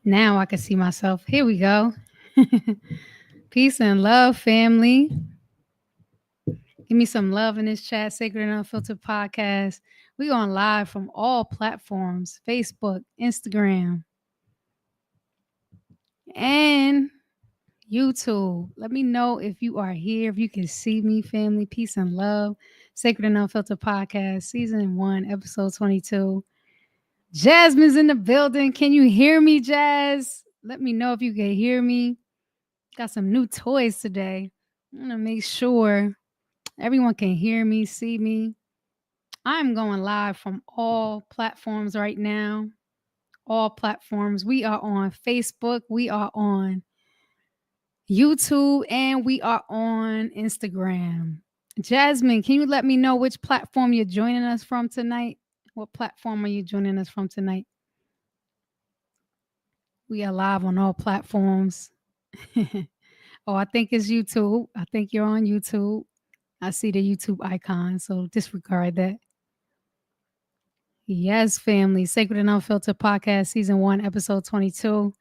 Now I can see myself. Here we go. Peace and love, family. Give me some love in this chat. Sacred and Unfiltered Podcast. We going live from all platforms: Facebook, Instagram, and YouTube. Let me know if you are here, if you can see me, family. Peace and love. Sacred and Unfiltered Podcast, Season 1, Episode 22. Jasmine's in the building. Can you hear me, Jazz? Let me know if you can hear me. Got some new toys today. I'm going to make sure everyone can hear me, see me. I'm going live from all platforms right now. All platforms. We are on Facebook. We are on YouTube, and we are on Instagram. Jasmine, can you let me know which platform you're joining us from tonight? What platform are you joining us from tonight? We are live on all platforms. Oh, I think it's YouTube. I think you're on YouTube. I see the YouTube icon, so disregard that. Yes, family. Sacred and Unfiltered Podcast, Season 1, Episode 22.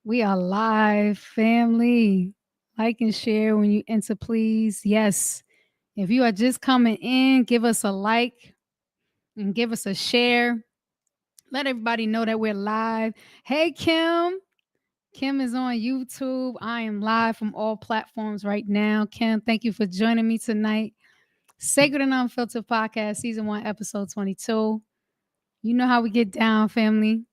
We are live, family. Like and share when you enter, please. Yes. If you are just coming in, give us a like and give us a share. Let everybody know that we're live. Hey, Kim. Kim is on YouTube. I am live from all platforms right now. Kim, thank you for joining me tonight. Sacred and Unfiltered Podcast, Season 1, Episode 22. You know how we get down, family.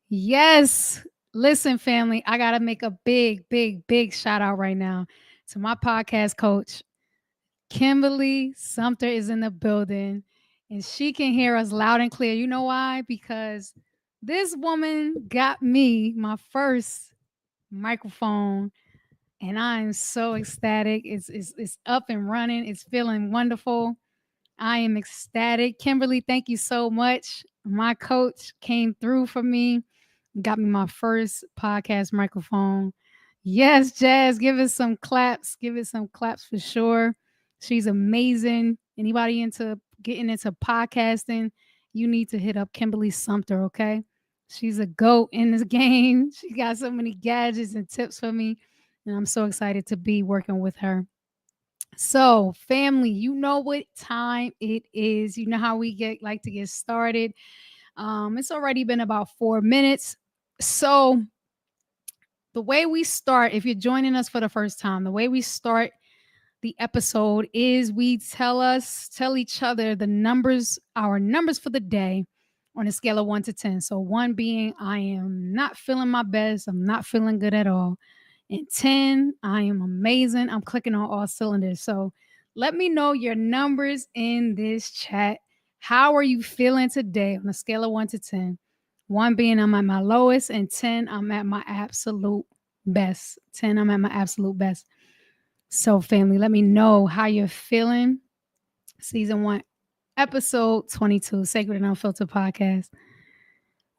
Yes. Listen, family, I got to make a big shout out right now to my podcast coach. Kimberly Sumter is in the building, and she can hear us loud and clear. You know why? Because this woman got me my first microphone, and I'm so ecstatic. It's up and running. It's feeling wonderful. I am ecstatic. Kimberly, thank you so much. My coach came through for me, got me my first podcast microphone. Yes, Jazz, give us some claps. Give it some claps for sure. She's amazing. Anybody into getting into podcasting, you need to hit up Kimberly Sumter, okay? She's a goat in this game. She got so many gadgets and tips for me, and I'm so excited to be working with her. So, family, you know what time it is. You know how we like to get started. It's already been about 4 minutes. So, the way we start, if you're joining us for the first time, the way we start the episode is we tell each other our numbers for the day on a scale of 1 to 10. So 1 being I am not feeling my best, I'm not feeling good at all. And 10, I am amazing. I'm clicking on all cylinders. So let me know your numbers in this chat. How are you feeling today on a scale of 1 to 10? 1 being I'm at my lowest, and 10, I'm at my absolute best. 10, I'm at my absolute best. So, family, let me know how you're feeling. Season 1, Episode 22, Sacred and Unfiltered Podcast.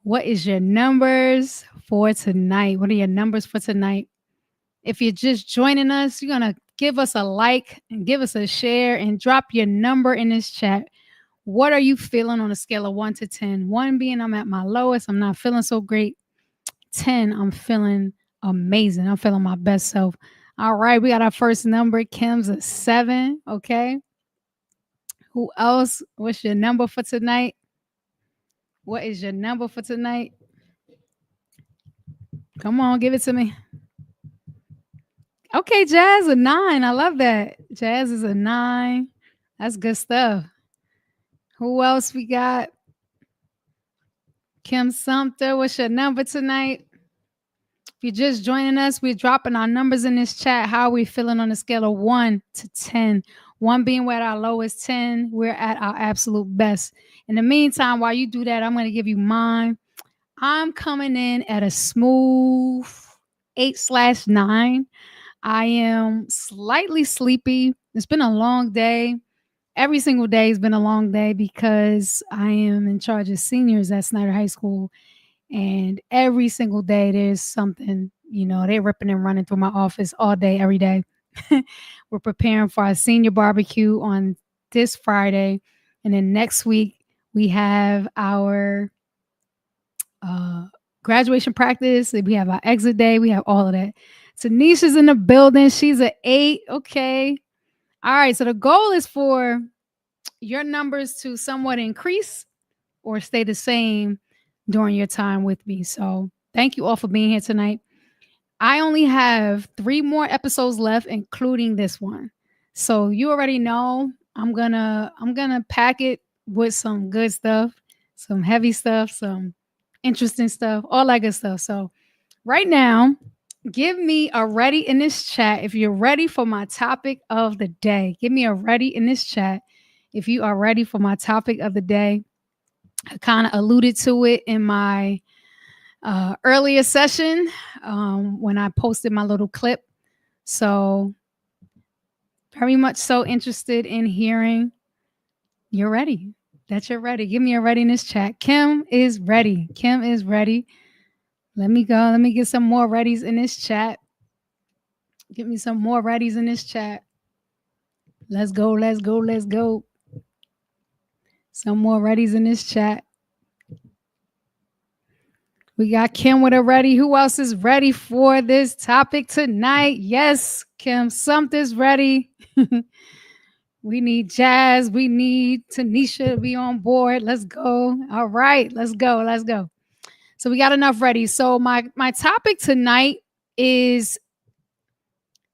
What is your numbers for tonight? What are your numbers for tonight? If you're just joining us, you're going to give us a like and give us a share and drop your number in this chat. What are you feeling on a scale of 1 to 10? 1 being I'm at my lowest, I'm not feeling so great. 10, I'm feeling amazing. I'm feeling my best self. All right, we got our first number. Kim's a 7. Okay. Who else? What's your number for tonight? What is your number for tonight? Come on, give it to me. Okay, Jazz, a 9. I love that. Jazz is a 9. That's good stuff. Who else we got? Kim Sumter, what's your number tonight? If you're just joining us, we're dropping our numbers in this chat. How are we feeling on a scale of 1 to 10? 1 being we're at our lowest, 10, we're at our absolute best. In the meantime, while you do that, I'm going to give you mine. I'm coming in at a smooth 8/9. I am slightly sleepy. It's been a long day. Every single day has been a long day because I am in charge of seniors at Snyder High School. And every single day there's something, they're ripping and running through my office all day, every day. We're preparing for our senior barbecue on this Friday. And then next week we have our graduation practice. We have our exit day. We have all of that. Tanisha's in the building. She's an 8. Okay. All right. So the goal is for your numbers to somewhat increase or stay the same during your time with me. So thank you all for being here tonight. I only have 3 more episodes left, including this one. So you already know I'm gonna pack it with some good stuff, some heavy stuff, some interesting stuff, all that good stuff. So right now, give me a ready in this chat if you're ready for my topic of the day. Give me a ready in this chat if you are ready for my topic of the day. I kind of alluded to it in my earlier session when I posted my little clip. So, very much so interested in hearing you're ready. That you're ready. Give me a ready in this chat. Kim is ready. Kim is ready. Let me go. Let me get some more readies in this chat. Give me some more readies in this chat. Let's go. Let's go. Let's go. Some more readies in this chat. We got Kim with a ready. Who else is ready for this topic tonight? Yes, Kim, something's ready. We need Jazz. We need Tanisha to be on board. Let's go. All right, let's go. Let's go. So we got enough ready. So my topic tonight is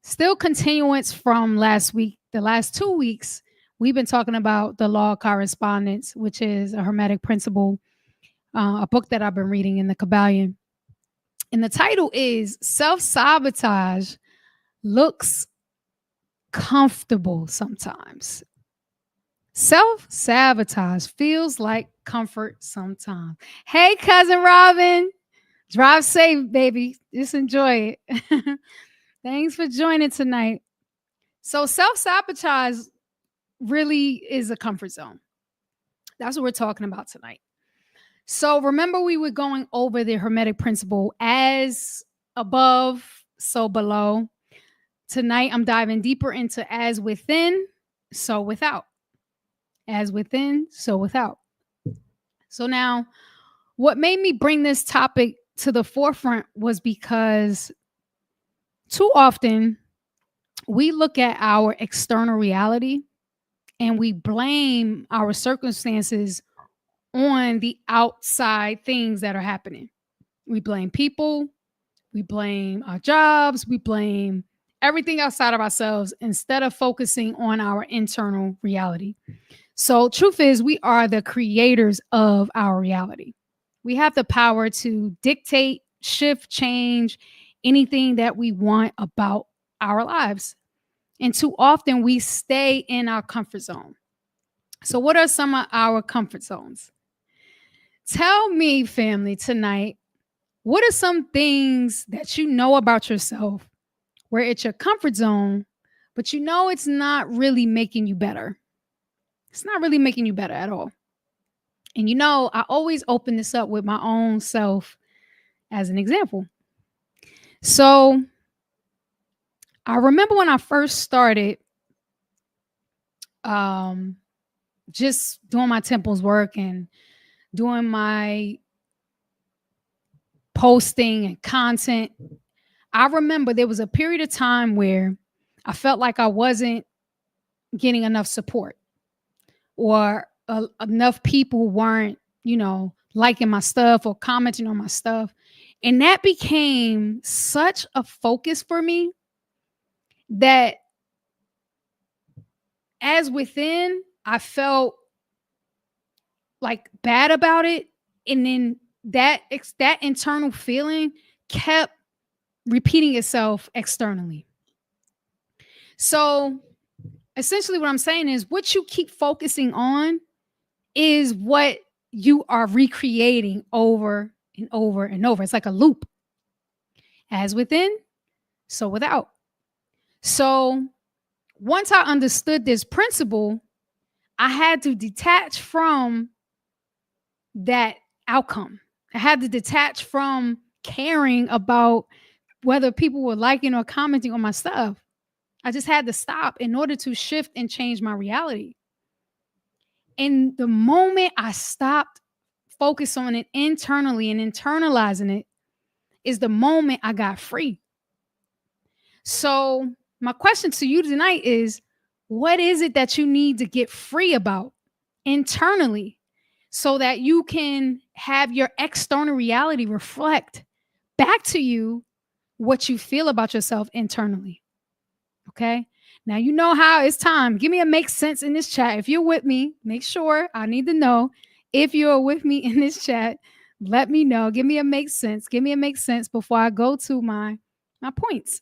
still continuance from last week. The last 2 weeks, we've been talking about the law of correspondence, which is a Hermetic principle, a book that I've been reading in the Kabbalion. And the title is Self-Sabotage Looks Comfortable Sometimes. Self-sabotage feels like comfort sometimes. Hey, cousin Robin. Drive safe, baby. Just enjoy it. Thanks for joining tonight. So self-sabotage really is a comfort zone. That's what we're talking about tonight. So remember we were going over the Hermetic principle as above, so below. Tonight I'm diving deeper into as within, so without. As within, so without. So now what made me bring this topic to the forefront was because too often we look at our external reality and we blame our circumstances on the outside things that are happening. We blame people, we blame our jobs, we blame everything outside of ourselves instead of focusing on our internal reality. So, truth is, we are the creators of our reality. We have the power to dictate, shift, change anything that we want about our lives. And too often we stay in our comfort zone. So, what are some of our comfort zones? Tell me, family, tonight, what are some things that you know about yourself where it's your comfort zone, but you know it's not really making you better? It's not really making you better at all. And you know, I always open this up with my own self as an example. So I remember when I first started just doing my temples work and doing my posting and content. I remember there was a period of time where I felt like I wasn't getting enough support or enough people weren't, liking my stuff or commenting on my stuff. And that became such a focus for me that as within, I felt like bad about it. And then that internal feeling kept repeating itself externally. So essentially what I'm saying is what you keep focusing on is what you are recreating over and over and over. It's like a loop. As within, so without. So once I understood this principle, I had to detach from that outcome. I had to detach from caring about whether people were liking or commenting on my stuff. I just had to stop in order to shift and change my reality. And the moment I stopped focus on it internally and internalizing it is the moment I got free. So my question to you tonight is, what is it that you need to get free about internally so that you can have your external reality reflect back to you what you feel about yourself internally? Okay. Now, you know how it's time. Give me a make sense in this chat. If you're with me, make sure I need to know if you're with me in this chat. Let me know. Give me a make sense. Give me a make sense before I go to my points.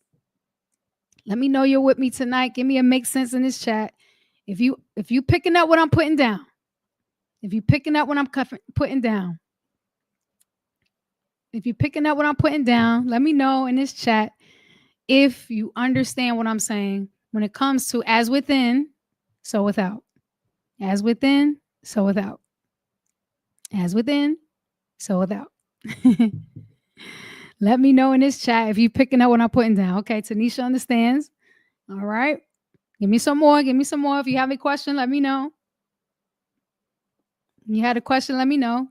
Let me know you're with me tonight. Give me a make sense in this chat. If you picking up what I'm putting down, if you picking up what I'm putting down, if you're picking up what I'm putting down, let me know in this chat if you understand what I'm saying when it comes to as within, so without. As within, so without. As within, so without. Let me know in this chat if you're picking up what I'm putting down. Okay, Tanisha understands. All right. Give me some more. Give me some more. If you have a question, let me know. You had a question, let me know.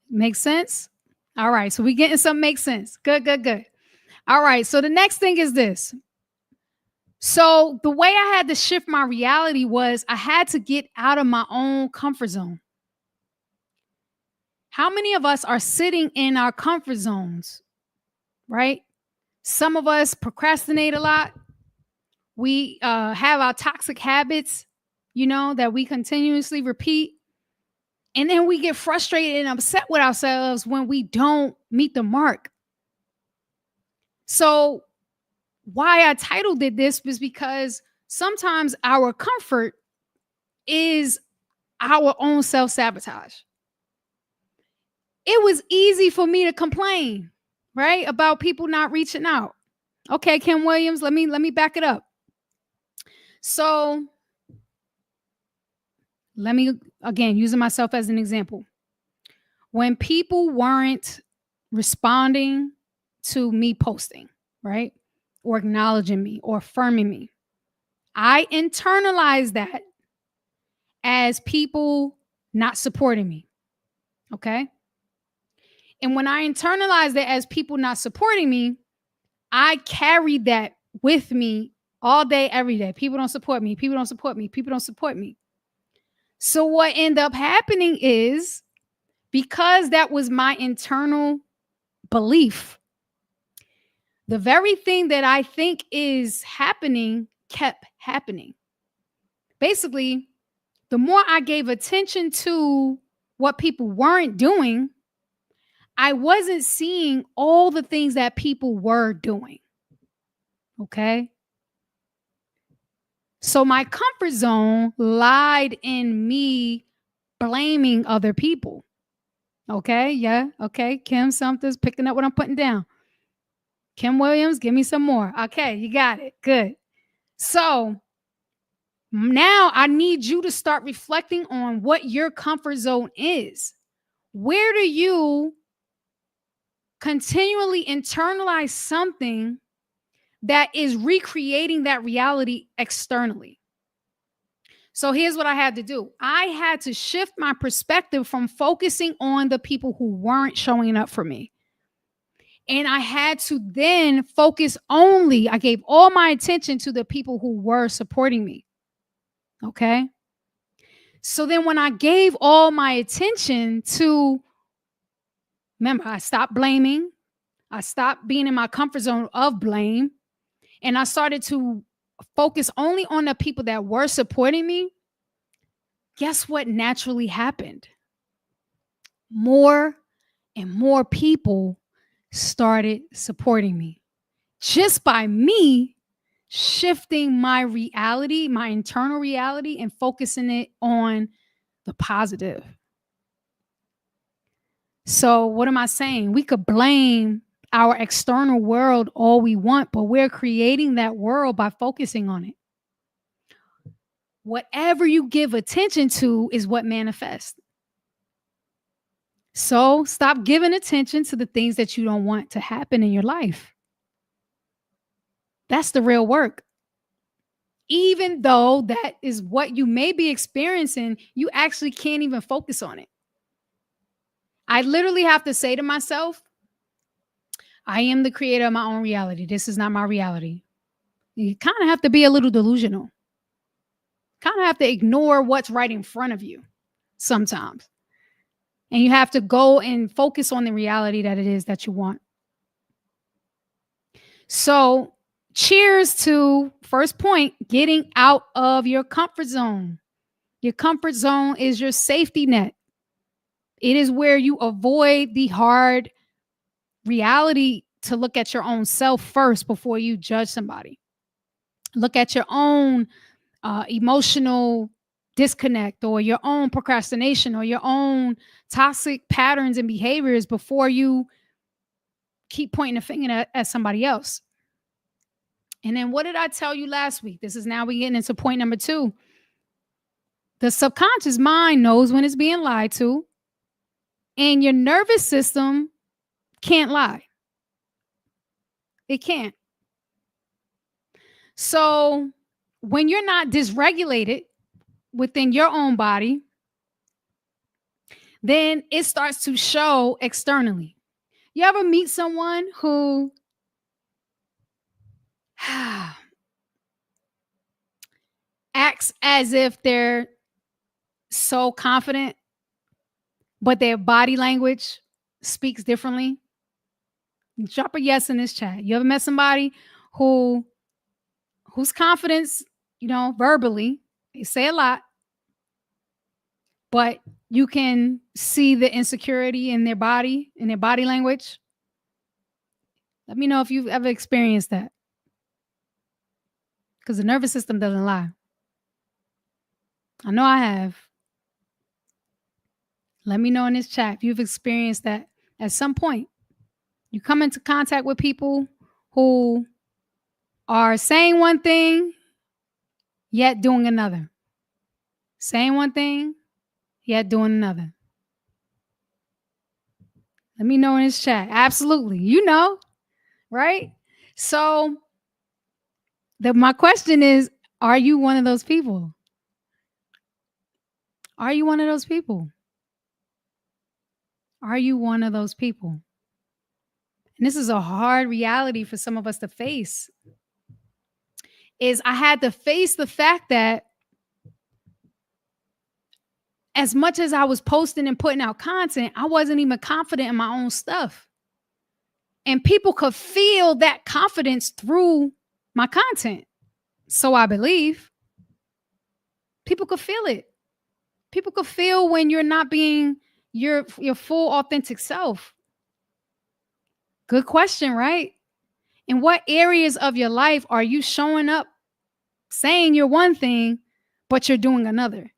Make sense? All right. So we getting some make sense. Good, good, good. All right. So the next thing is this. So the way I had to shift my reality was I had to get out of my own comfort zone. How many of us are sitting in our comfort zones, right? Some of us procrastinate a lot. We have our toxic habits, that we continuously repeat. And then we get frustrated and upset with ourselves when we don't meet the mark. So why I titled it this was because sometimes our comfort is our own self-sabotage. It was easy for me to complain, right, about people not reaching out. Okay, Kim Williams, let me back it up. So let me, again, using myself as an example. When people weren't responding to me posting, right, or acknowledging me or affirming me, I internalized that as people not supporting me. Okay. And when I internalized it as people not supporting me, I carried that with me all day, every day. People don't support me. People don't support me. People don't support me. So what ended up happening is, because that was my internal belief, the very thing that I think is happening kept happening. Basically, the more I gave attention to what people weren't doing, I wasn't seeing all the things that people were doing. Okay. So my comfort zone lied in me blaming other people. Okay. Yeah. Okay. Kim Something's picking up what I'm putting down. Kim Williams, give me some more. Okay. You got it. Good. So now I need you to start reflecting on what your comfort zone is. Where do you continually internalize something that is recreating that reality externally? So here's what I had to do. I had to shift my perspective from focusing on the people who weren't showing up for me. And I had to then focus only, I gave all my attention to the people who were supporting me. Okay. So then when I gave all my attention to, remember, I stopped blaming. I stopped being in my comfort zone of blame. And I started to focus only on the people that were supporting me. Guess what naturally happened? More and more people started supporting me just by me shifting my reality, my internal reality, and focusing it on the positive. So what am I saying? We could blame our external world all we want, but we're creating that world by focusing on it. Whatever you give attention to is what manifests. So stop giving attention to the things that you don't want to happen in your life. That's the real work. Even though that is what you may be experiencing, you actually can't even focus on it. I literally have to say to myself, I am the creator of my own reality. This is not my reality. You kind of have to be a little delusional. Kind of have to ignore what's right in front of you sometimes. And you have to go and focus on the reality that it is that you want. So, cheers to first point, getting out of your comfort zone. Your comfort zone is your safety net. It is where you avoid the hard reality to look at your own self first before you judge somebody. Look at your own emotional disconnect or your own procrastination or your own toxic patterns and behaviors before you keep pointing a finger at somebody else. And then what did I tell you last week? This is now we getting into point number 2. The subconscious mind knows when it's being lied to, and your nervous system can't lie. It can't. So when you're not dysregulated within your own body, then it starts to show externally. You ever meet someone who acts as if they're so confident, but their body language speaks differently? Drop a yes in this chat. You ever met somebody whose confidence, verbally, they say a lot, but you can see the insecurity in their body, in their body language? Let me know if you've ever experienced that. Because the nervous system doesn't lie. I know I have. Let me know in this chat if you've experienced that at some point. You come into contact with people who are saying one thing, yet doing another. Saying one thing, yet doing another. Let me know in this chat. Absolutely. Right? So my question is, are you one of those people? Are you one of those people? Are you one of those people? And this is a hard reality for some of us to face. Is I had to face the fact that as much as I was posting and putting out content, I wasn't even confident in my own stuff. And people could feel that confidence through my content. So I believe. People could feel it. People could feel when you're not being your full authentic self. Good question, right? In what areas of your life are you showing up saying you're one thing, but you're doing another?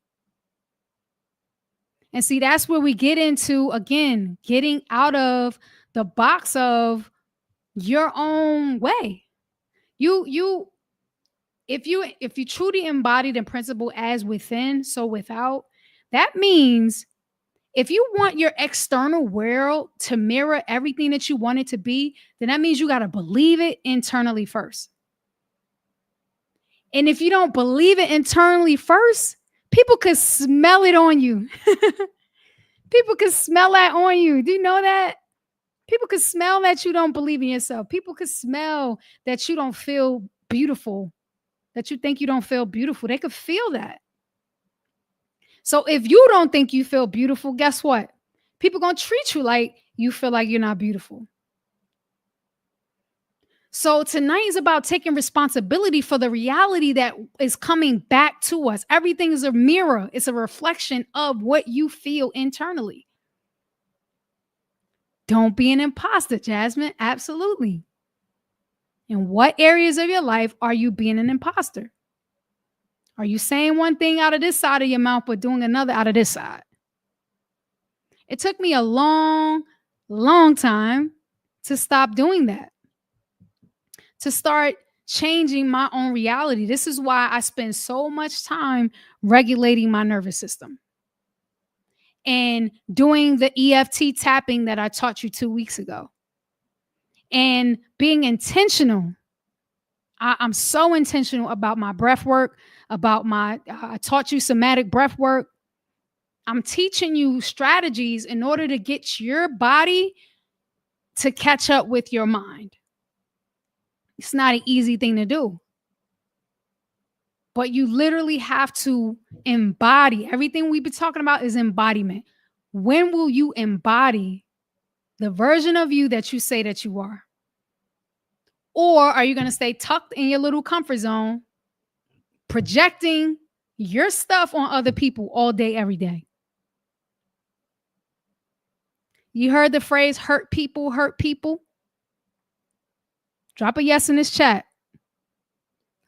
And see, that's where we get into, again, getting out of the box of your own way. If you truly embody the principle as within, so without, that means if you want your external world to mirror everything that you want it to be, then that means you got to believe it internally first. And if you don't believe it internally first, people could smell it on you. People could smell that on you. Do you know that? People could smell that you don't believe in yourself. People could smell that you don't feel beautiful, that you think you don't feel beautiful. They could feel that. So if you don't think you feel beautiful, guess what? People going to treat you like you feel like you're not beautiful. So tonight is about taking responsibility for the reality that is coming back to us. Everything is a mirror. It's a reflection of what you feel internally. Don't be an imposter, Jasmine. Absolutely. In what areas of your life are you being an imposter? Are you saying one thing out of this side of your mouth, but doing another out of this side? It took me a long, long time to stop doing that, to start changing my own reality. This is why I spend so much time regulating my nervous system and doing the EFT tapping that I taught you 2 weeks ago and being intentional I'm so intentional about my breath work, about I taught you somatic breath work. I'm teaching you strategies in order to get your body to catch up with your mind. It's not an easy thing to do, but you literally have to embody. Everything we've been talking about is embodiment. When will you embody the version of you that you say that you are? Or are you going to stay tucked in your little comfort zone, projecting your stuff on other people all day, every day? You heard the phrase hurt people, hurt people? Drop a yes in this chat.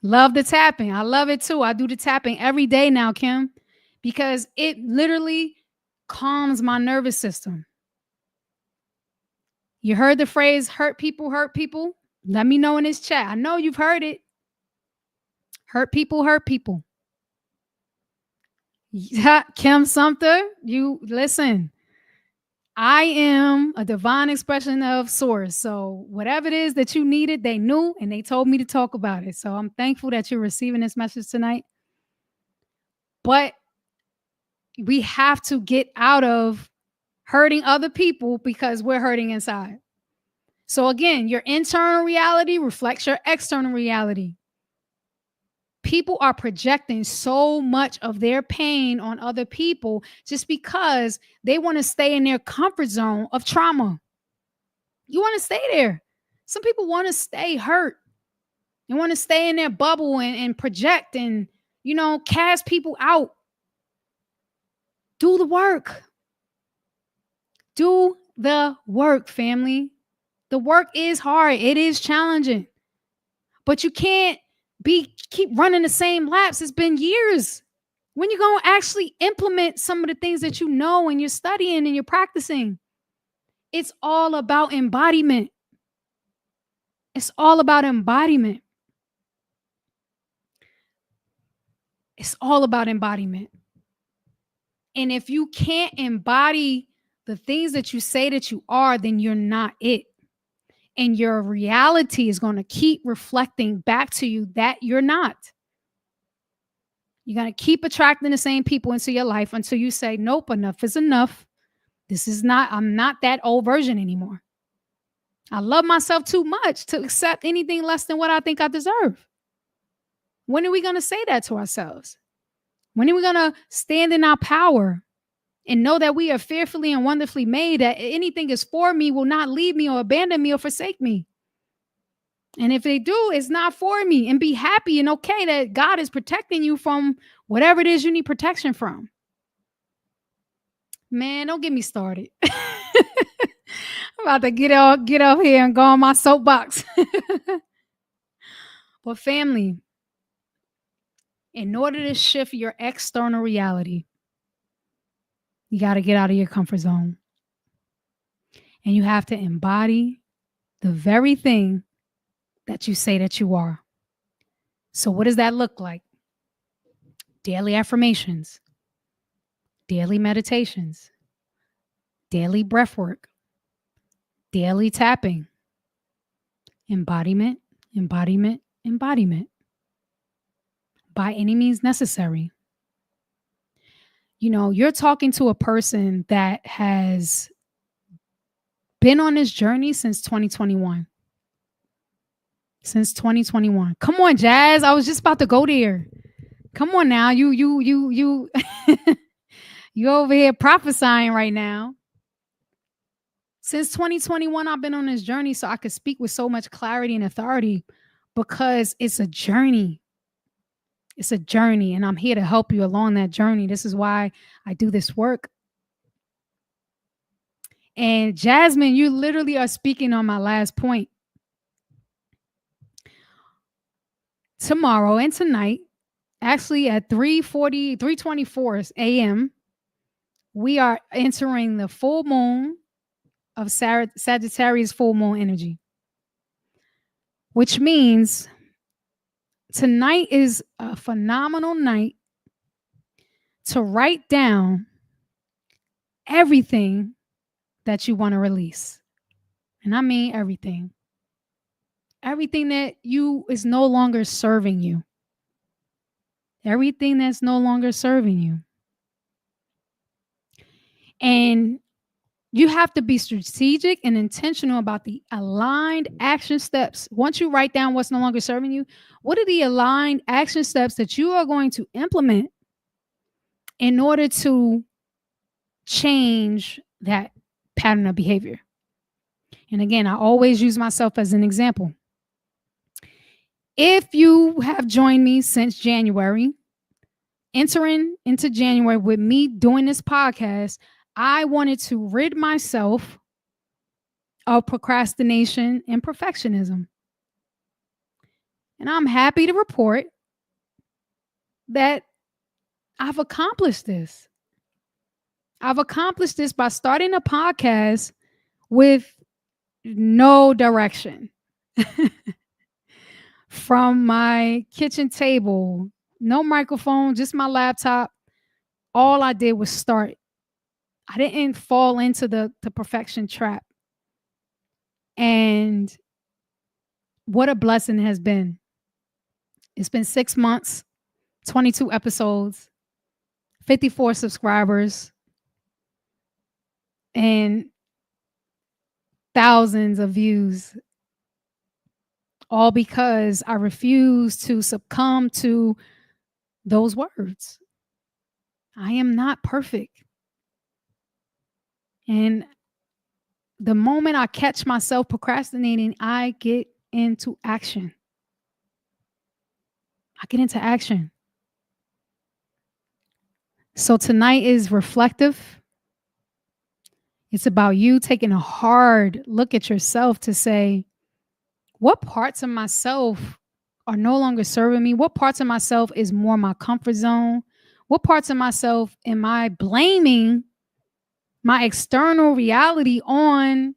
Love the tapping. I love it too. I do the tapping every day now, Kim, because it literally calms my nervous system. You heard the phrase hurt people, hurt people? Let me know in this chat. I know you've heard it. Hurt people, hurt people. Yeah, Kim Sumter, you listen. I am a divine expression of source. So whatever it is that you needed, they knew and they told me to talk about it. So I'm thankful that you're receiving this message tonight. But we have to get out of hurting other people because we're hurting inside. So again, your internal reality reflects your external reality. People are projecting so much of their pain on other people just because they want to stay in their comfort zone of trauma. You want to stay there. Some people want to stay hurt. They want to stay in their bubble and project and, cast people out. Do the work. Do the work, family. The work is hard. It is challenging. But you can't keep running the same laps. It's been years. When you going to actually implement some of the things that you know and you're studying and you're practicing? It's all about embodiment. It's all about embodiment. It's all about embodiment. And if you can't embody the things that you say that you are, then you're not it. And your reality is going to keep reflecting back to you that you're not. You're going to keep attracting the same people into your life until you say, nope, enough is enough. I'm not that old version anymore. I love myself too much to accept anything less than what I think I deserve. When are we going to say that to ourselves? When are we going to stand in our power and know that we are fearfully and wonderfully made, that anything is for me, will not leave me or abandon me or forsake me? And if they do, it's not for me. And be happy and okay that God is protecting you from whatever it is you need protection from. Man, don't get me started. I'm about to get up here and go on my soapbox. But family, in order to shift your external reality, you got to get out of your comfort zone. And you have to embody the very thing that you say that you are. So what does that look like? Daily affirmations, daily meditations, daily breath work, daily tapping, embodiment, embodiment, embodiment. By any means necessary. You're talking to a person that has been on this journey since 2021. Since 2021. Come on, Jazz. I was just about to go there. Come on now. You you over here prophesying right now. Since 2021, I've been on this journey so I could speak with so much clarity and authority because it's a journey. It's a journey, and I'm here to help you along that journey. This is why I do this work. And Jasmine, you literally are speaking on my last point. Tomorrow and tonight, actually at 3:24 a.m., we are entering the full moon of Sagittarius full moon energy, which means tonight is a phenomenal night to write down everything that you want to release. And I mean everything. everything that you is no longer serving you. Everything that's no longer serving you. And you have to be strategic and intentional about the aligned action steps. Once you write down what's no longer serving you, what are the aligned action steps that you are going to implement in order to change that pattern of behavior? And again, I always use myself as an example. If you have joined me since January, entering into January with me doing this podcast, I wanted to rid myself of procrastination and perfectionism. And I'm happy to report that I've accomplished this. I've accomplished this by starting a podcast with no direction from my kitchen table, no microphone, just my laptop. All I did was start. I didn't fall into the perfection trap. And what a blessing it has been. It's been 6 months, 22 episodes, 54 subscribers, and thousands of views, all because I refuse to succumb to those words. I am not perfect. And the moment I catch myself procrastinating, I get into action. I get into action. So tonight is reflective. It's about you taking a hard look at yourself to say, what parts of myself are no longer serving me? What parts of myself is more my comfort zone? What parts of myself am I blaming my external reality on?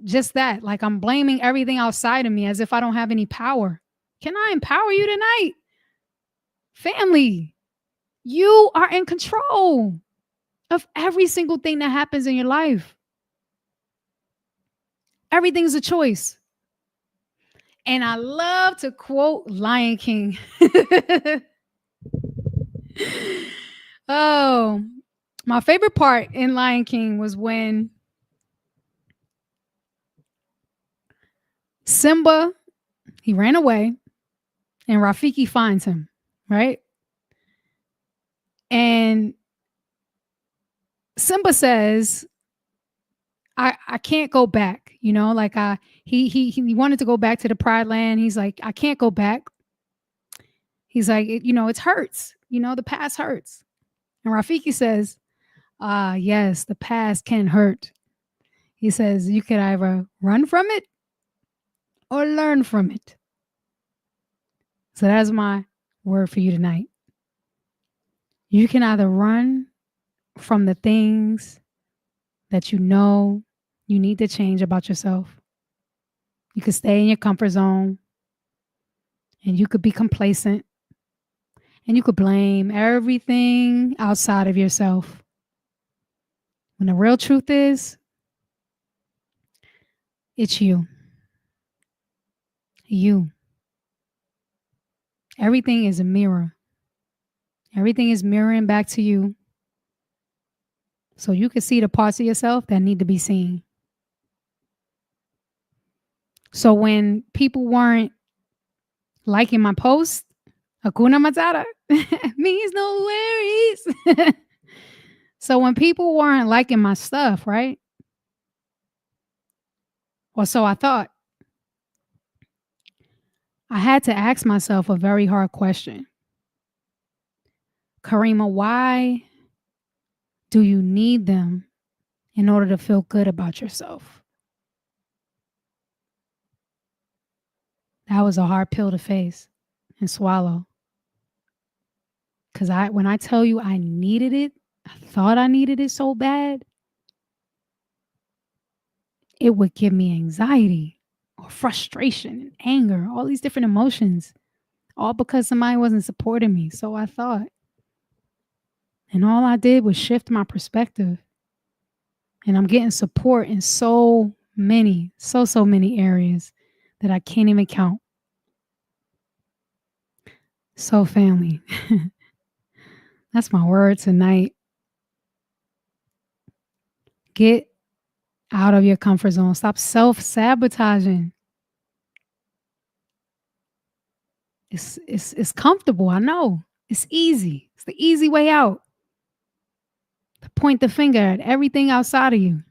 Just that, like I'm blaming everything outside of me as if I don't have any power. Can I empower you tonight? Family, you are in control of every single thing that happens in your life. Everything's a choice. And I love to quote Lion King. Oh, my favorite part in Lion King was when Simba, he ran away and Rafiki finds him, right? And Simba says, I can't go back, you know, like he wanted to go back to the Pride Land. He's like, I can't go back. He's like, it hurts, the past hurts. And Rafiki says, yes, the past can hurt. He says, you can either run from it or learn from it. So that's my word for you tonight. You can either run from the things that you know you need to change about yourself. You could stay in your comfort zone and you could be complacent and you could blame everything outside of yourself. When the real truth is, it's you. You. Everything is a mirror. Everything is mirroring back to you. So you can see the parts of yourself that need to be seen. So when people weren't liking my post, Hakuna Matata means no worries. So when people weren't liking my stuff, right? Or so I thought, I had to ask myself a very hard question. Karima, why do you need them in order to feel good about yourself? That was a hard pill to face and swallow. Because when I tell you I needed it, I thought I needed it so bad, it would give me anxiety or frustration and anger, all these different emotions, all because somebody wasn't supporting me. So I thought. And all I did was shift my perspective. And I'm getting support in so many areas. that I can't even count. So, family, that's my word tonight. Get out of your comfort zone. Stop self-sabotaging. It's comfortable. I know. It's easy. It's the easy way out. To point the finger at everything outside of you.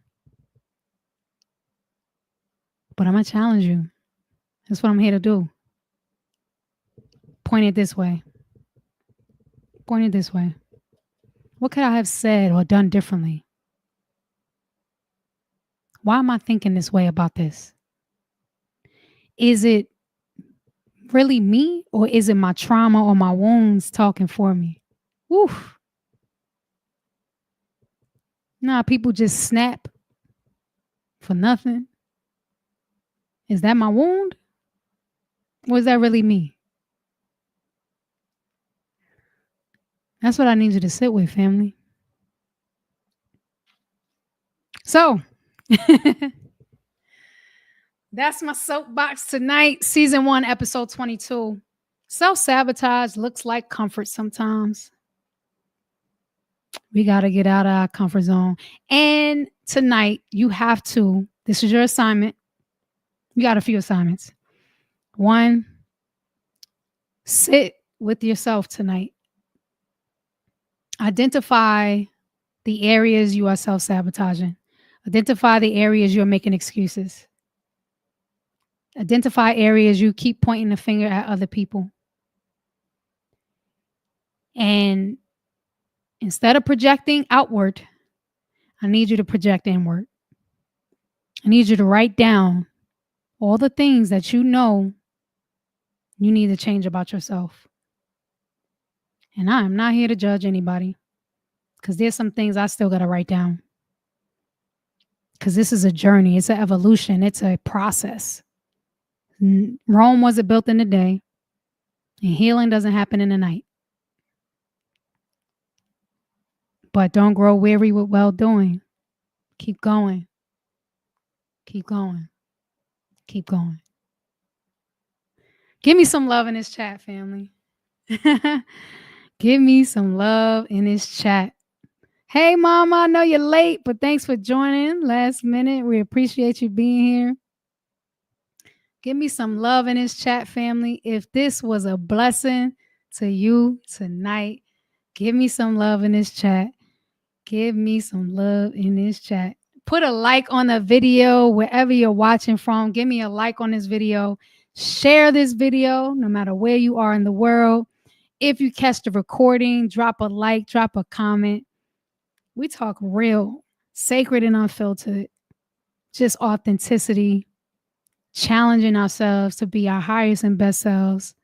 But I'm gonna challenge you. That's what I'm here to do. Point it this way. Point it this way. What could I have said or done differently? Why am I thinking this way about this? Is it really me or is it my trauma or my wounds talking for me? Woof. Nah, people just snap for nothing. Is that my wound? Or is that really me? That's what I need you to sit with, family. So, that's my soapbox tonight. Season 1, episode 22. Self-sabotage looks like comfort sometimes. We got to get out of our comfort zone. And tonight, you have to, this is your assignment. You got a few assignments. 1, sit with yourself tonight. Identify the areas you are self-sabotaging. Identify the areas you're making excuses. Identify areas you keep pointing the finger at other people. And instead of projecting outward, I need you to project inward. I need you to write down all the things that you know you need to change about yourself. And I am not here to judge anybody because there's some things I still got to write down. Because this is a journey, it's an evolution, it's a process. Rome wasn't built in a day, and healing doesn't happen in a night. But don't grow weary with well doing. Keep going. Keep going. Keep going. Give me some love in this chat, family. Give me some love in this chat. Hey, Mama, I know you're late, but thanks for joining last minute. We appreciate you being here. Give me some love in this chat, family. If this was a blessing to you tonight, give me some love in this chat. Give me some love in this chat. Put a like on the video wherever you're watching from. Give me a like on this video. Share this video no matter where you are in the world. If you catch the recording, drop a like, drop a comment. We talk real, sacred and unfiltered, just authenticity, challenging ourselves to be our highest and best selves.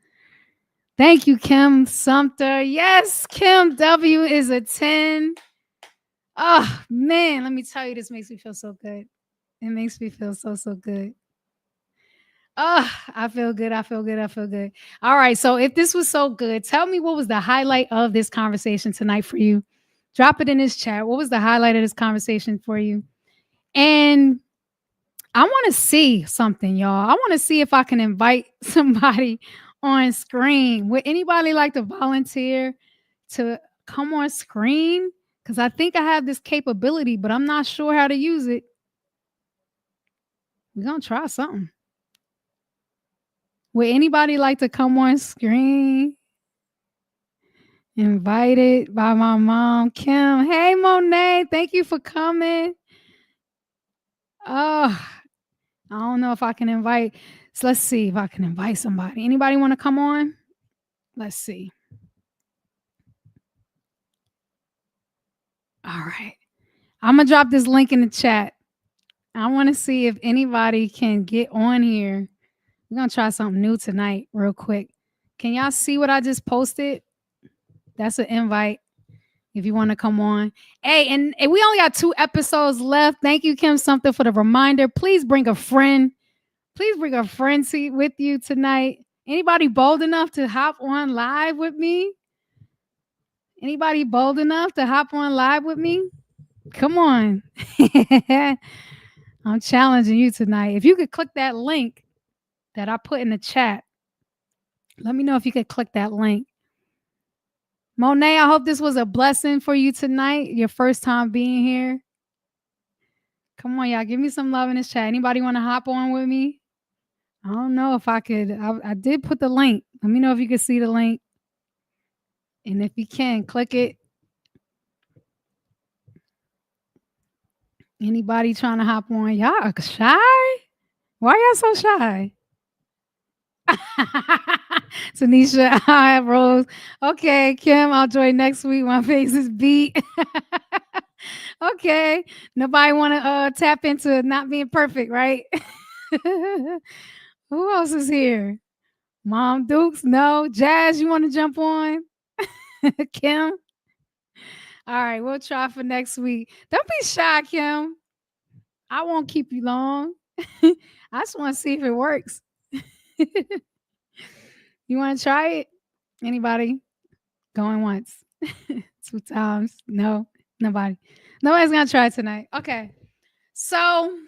Thank you, Kim Sumter. Yes, Kim W is a 10. Oh, man, let me tell you, this makes me feel so good. It makes me feel so, so good. Oh, I feel good. I feel good. I feel good. All right. So if this was so good, tell me what was the highlight of this conversation tonight for you. Drop it in this chat. What was the highlight of this conversation for you? And I want to see something, y'all. I want to see if I can invite somebody on screen. Would anybody like to volunteer to come on screen? Because I think I have this capability, but I'm not sure how to use it. We're going to try something. Would anybody like to come on screen? Invited by my mom, Kim. Hey, Monet. Thank you for coming. Oh, I don't know if I can invite. So let's see if I can invite somebody. Anybody want to come on? Let's see. All right. I'm going to drop this link in the chat. I want to see if anybody can get on here. We're going to try something new tonight real quick. Can y'all see what I just posted? That's an invite if you want to come on. Hey, and we only got 2 episodes left. Thank you, Kim Something, for the reminder. Please bring a friend. Please bring a friend with you tonight. Anybody bold enough to hop on live with me? Anybody bold enough to hop on live with me? Come on. I'm challenging you tonight. If you could click that link, that I put in the chat. Let me know if you could click that link. Monet, I hope this was a blessing for you tonight. Your first time being here. Come on, y'all. Give me some love in this chat. Anybody want to hop on with me? I don't know if I could. I did put the link. Let me know if you can see the link. And if you can, click it. Anybody trying to hop on? Y'all are shy? Why y'all so shy? Tanisha, I have Rose. Okay, Kim, I'll join next week. My face is beat. Okay. Nobody want to tap into not being perfect, right? Who else is here? Mom Dukes? No. Jazz, you want to jump on? Kim? All right, we'll try for next week. Don't be shy, Kim. I won't keep you long. I just want to see if it works. You want to try it? Anybody? Going once. 2 times. No, nobody. Nobody's going to try tonight. Okay. So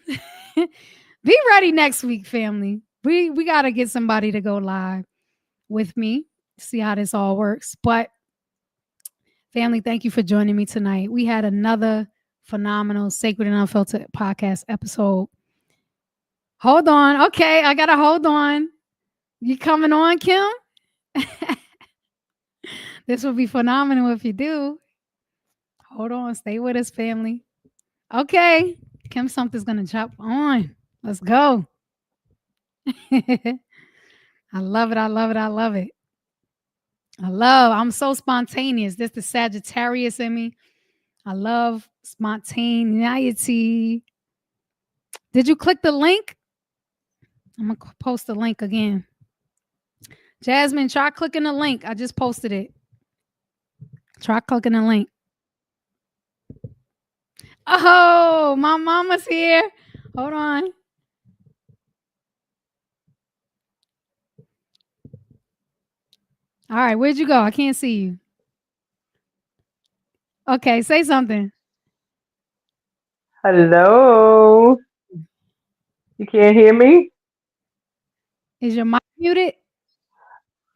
be ready next week, family. We got to get somebody to go live with me, see how this all works. But family, thank you for joining me tonight. We had another phenomenal Sacred and Unfiltered podcast episode. Hold on. Okay, I got to hold on. You coming on, Kim? This will be phenomenal if you do. Hold on. Stay with us, family. Okay. Kim, something's going to jump on. Let's go. I love it. I love it. I love it. I'm so spontaneous. This the Sagittarius in me. I love spontaneity. Did you click the link? I'm going to post the link again. Jasmine, try clicking the link. I just posted it. Try clicking the link. Oh, my mama's here. Hold on. All right, where'd you go? I can't see you. Okay, say something. Hello. You can't hear me? Is your mic muted?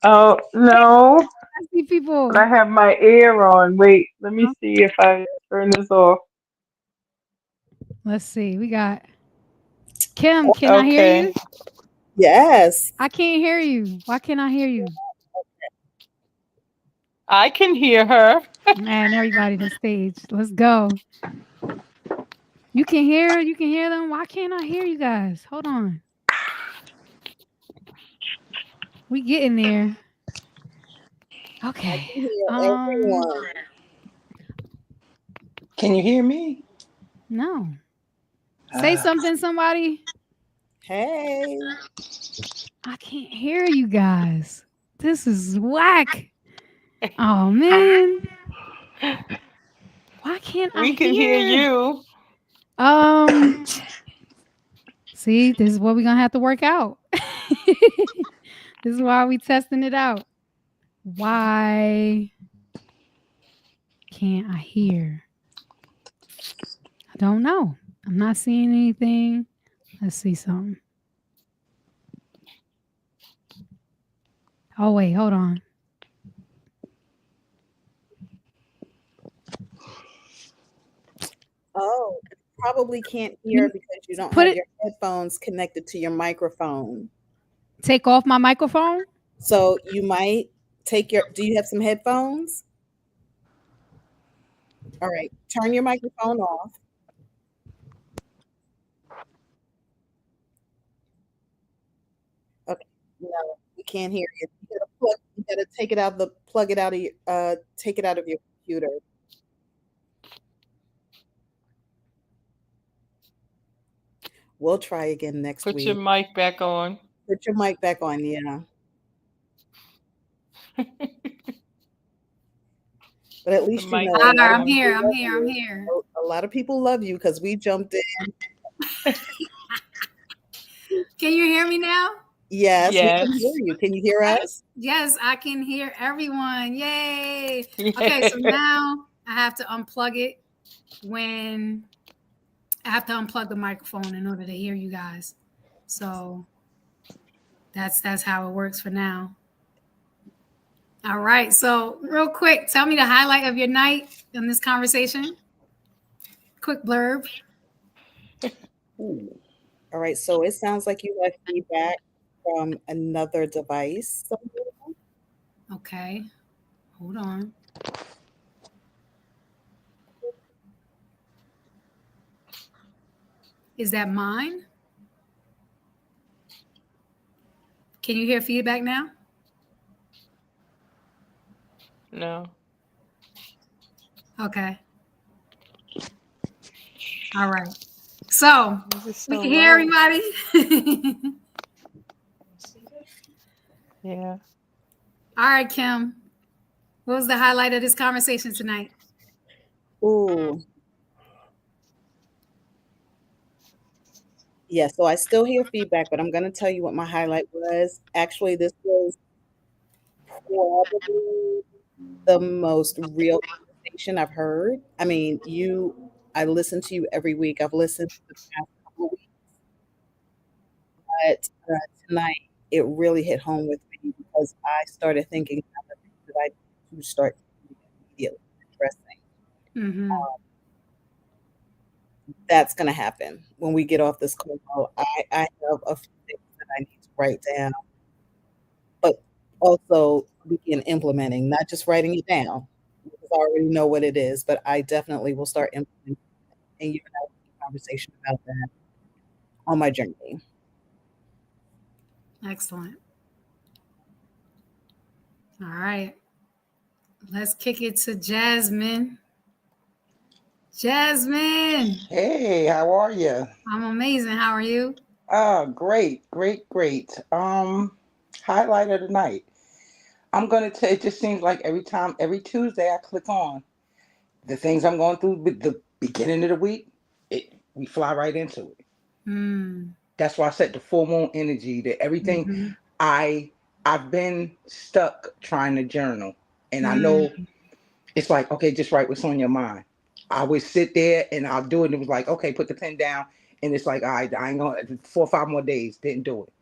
Oh, no. I see people. But I have my ear on. Wait, let me see if I turn this off. Let's see. We got Kim. Can I hear Okay. you? Yes. I can't hear you. Why can't I hear you? I can hear her. Man, everybody to stage. Let's go. You can hear them. Why can't I hear you guys? Hold on. We getting there. I Okay. can hear everyone. Can you hear me? No. Say something, somebody. Hey. I can't hear you guys. This is whack. Oh man. Why can't I We can hear hear? you. See, this is what we're gonna have to work out. This is why we testing it out. Why can't I hear? I don't know. I'm not seeing anything. Let's see something. Oh wait, hold on. Oh, you probably can't hear because you don't Put have it. your headphones connected to your microphone. Take off my microphone. So you might do you have some headphones? All right, turn your microphone off. Okay. No, we can't hear you. You gotta take it out plug it out of your take it out of your computer. We'll try again next Put your week. mic back on. Put your mic back on, yeah. But at The least you mic know a is lot of I'm on. here. people I'm love here. I'm you. here. A lot of people love you because we jumped in. Can you hear me now? Yes, we can hear Yes. you. Can you hear us? Yes, I can hear everyone. Yay. Okay, so now I have to unplug it when I have to unplug the microphone in order to hear you guys. So That's how it works for now. All right. So real quick, tell me the highlight of your night in this conversation. Quick blurb. Ooh. All right, so it sounds like you have feedback from another device somewhere. Okay. Hold on. Is that mine? Can you hear feedback now? No. Okay. All right. So Is it we so can hear low? everybody. Yeah. All right, Kim. What was the highlight of this conversation tonight? Ooh, yeah, so I still hear feedback, but I'm gonna tell you what my highlight was. Actually, this was probably the most real conversation I've heard. I mean, I listen to you every week. I've listened the past couple of weeks, but tonight it really hit home with me because I started thinking about the things that I need to start doing immediately addressing. Mm-hmm. That's going to happen when we get off this call. I have a few things that I need to write down, but also begin implementing, not just writing it down because I already know what it is, but I definitely will start implementing. And you and I will have a conversation about that on my journey. Excellent. All right. Let's kick it to Jasmine. Jasmine. Hey, how are you? I'm amazing. How are you? Great, great, great. Highlight of the night. I'm gonna tell. It just seems like every time, every Tuesday, I click on the things I'm going through with the beginning of the week. We fly right into it. Mm. That's why I said the full moon energy. That everything Mm-hmm. I I've been stuck trying to journal, and I know Mm. it's like, okay, just write what's on your mind. I would sit there and I'll do it, and it was like, okay, put the pen down, and it's like, all right, I ain't gonna 4 or 5 more days. Didn't do it.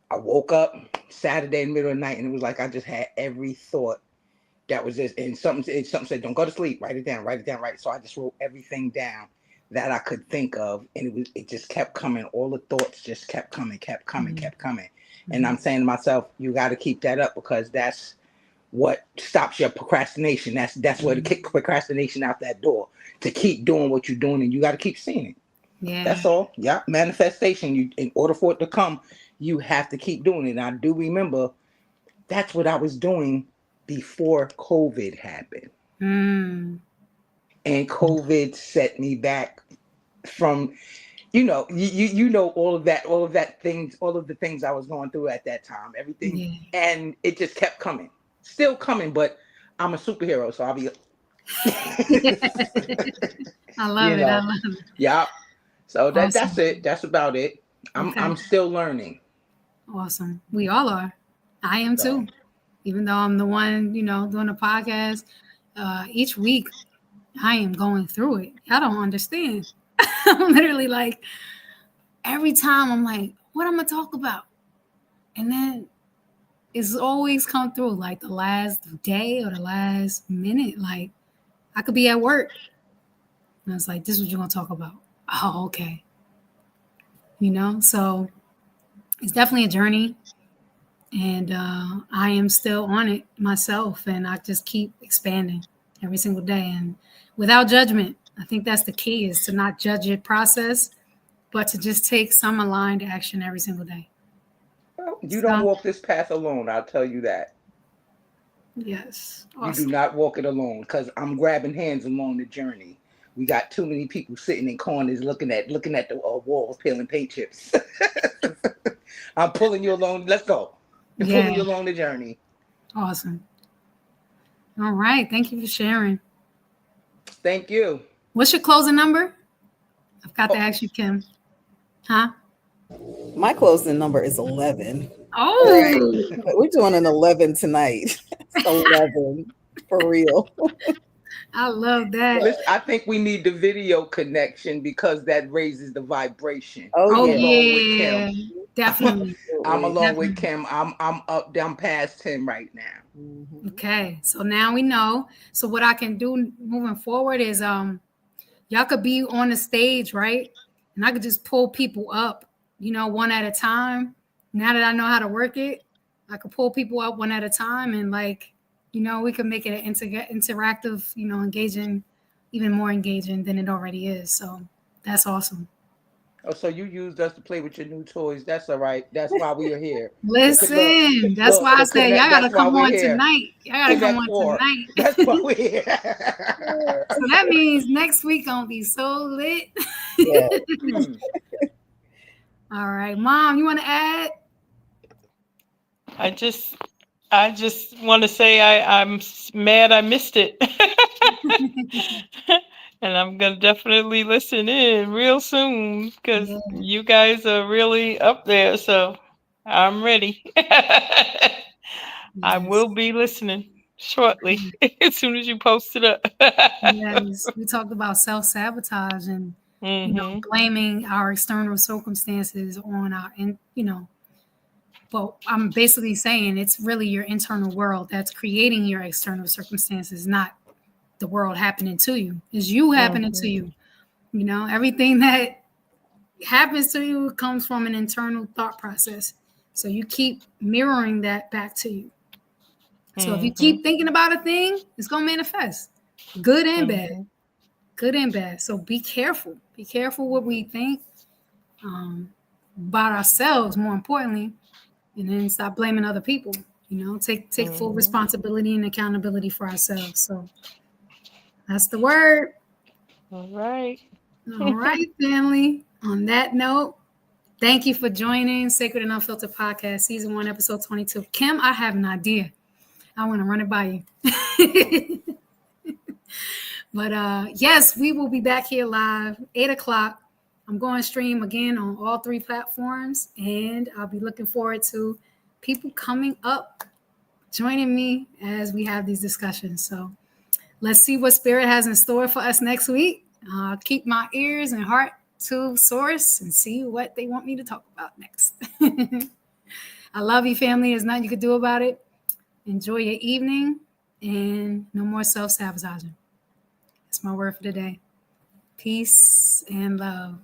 I woke up Saturday in the middle of the night, and it was like I just had every thought that was just, and something said, don't go to sleep, write it down, write it down, write it. So I just wrote everything down that I could think of, and it just kept coming. All the thoughts just kept coming, kept coming, Mm-hmm. kept coming. And Mm-hmm. I'm saying to myself, you got to keep that up because that's what stops your procrastination. That's where to kick procrastination out that door, to keep doing what you're doing, and you got to keep seeing it. Yeah. That's all. Yeah, manifestation. You, in order for it to come, you have to keep doing it. And I do remember that's what I was doing before COVID happened, Mm. and COVID set me back from you know all of the things I was going through at that time, everything, Yeah. and it just kept coming, still coming, but I'm a superhero, so I'll be I love you it. I know, love it. yeah. So that's Awesome. it. That's about it. Okay. I'm still learning. Awesome. We all are. I am So too. Even though I'm the one, doing the podcast, each week I am going through it. Y'all don't understand. I'm literally like, every time I'm like, what I'm gonna talk about? And then it's always come through like the last day or the last minute. Like I could be at work and it's like, this is what you're gonna talk about. Oh, okay. So it's definitely a journey. And I am still on it myself, and I just keep expanding every single day and without judgment. I think that's the key, is to not judge your process, but to just take some aligned action every single day. well, you don't So walk this path alone. I'll tell you that. yes, You do awesome. not walk it alone because I'm grabbing hands along the journey. We got too many people sitting in corners looking at the walls peeling paint chips. I'm pulling you along. Let's go. I'm Yeah, pulling you along the journey. awesome. All right, thank you for sharing. Thank you. What's your closing number? I've got to Oh, ask you, Kim. Huh? My closing number is 11. All right. Oh, We're doing an 11 tonight. It's 11 for real. I love that. listen, I think we need the video connection because that raises the vibration Oh, Oh yeah. along with yeah, Kim. definitely. I'm Absolutely. along with Definitely. Kim. I'm up down past 10 right now. Mhm. Okay, so now we know. So what I can do moving forward is y'all could be on the stage, right? And I could just pull people up, one at a time. Now that I know how to work it, I could pull people up one at a time and we could make it an interactive, engaging, even more engaging than it already is. So that's awesome. Oh, so you used us to play with your new toys. That's all right. That's why we are here. Look, Listen, that's look, why I to said y'all connect. gotta That's why come we're on here. tonight. Y'all gotta come Connect on Four. That's tonight. why we're here. So that means next week gonna be so lit. Yeah. Hmm. All right, Mom, you want to add? I just I just want to say I'm mad I missed it. And I'm going to definitely listen in real soon because Yeah, you guys are really up there. So I'm ready. I yes, will be listening shortly as soon as you post it up. yes. We talked about self-sabotage and Hmm. blaming our external circumstances on but I'm basically saying it's really your internal world that's creating your external circumstances, not the world happening to you. It's you happening to Hmm. you. Everything that happens to you comes from an internal thought process. So you keep mirroring that back to you. So if you Hmm. keep thinking about a thing, it's gonna manifest, good and bad, Hmm. good and bad. So be careful. Be careful what we think about ourselves, more importantly, and then stop blaming other people. Take full Hmm. responsibility and accountability for ourselves. So that's the word. All right. All right, family. On that note, thank you for joining Sacred and Unfiltered Podcast, Season 1, Episode 22. Kim, I have an idea. I want to run it by you. But yes, we will be back here live, 8 o'clock. I'm going to stream again on all 3 platforms, and I'll be looking forward to people coming up, joining me as we have these discussions. So let's see what Spirit has in store for us next week. Keep my ears and heart to source and see what they want me to talk about next. I love you, family. There's nothing you can do about it. Enjoy your evening and no more self sabotaging. That's my word for today. Peace and love.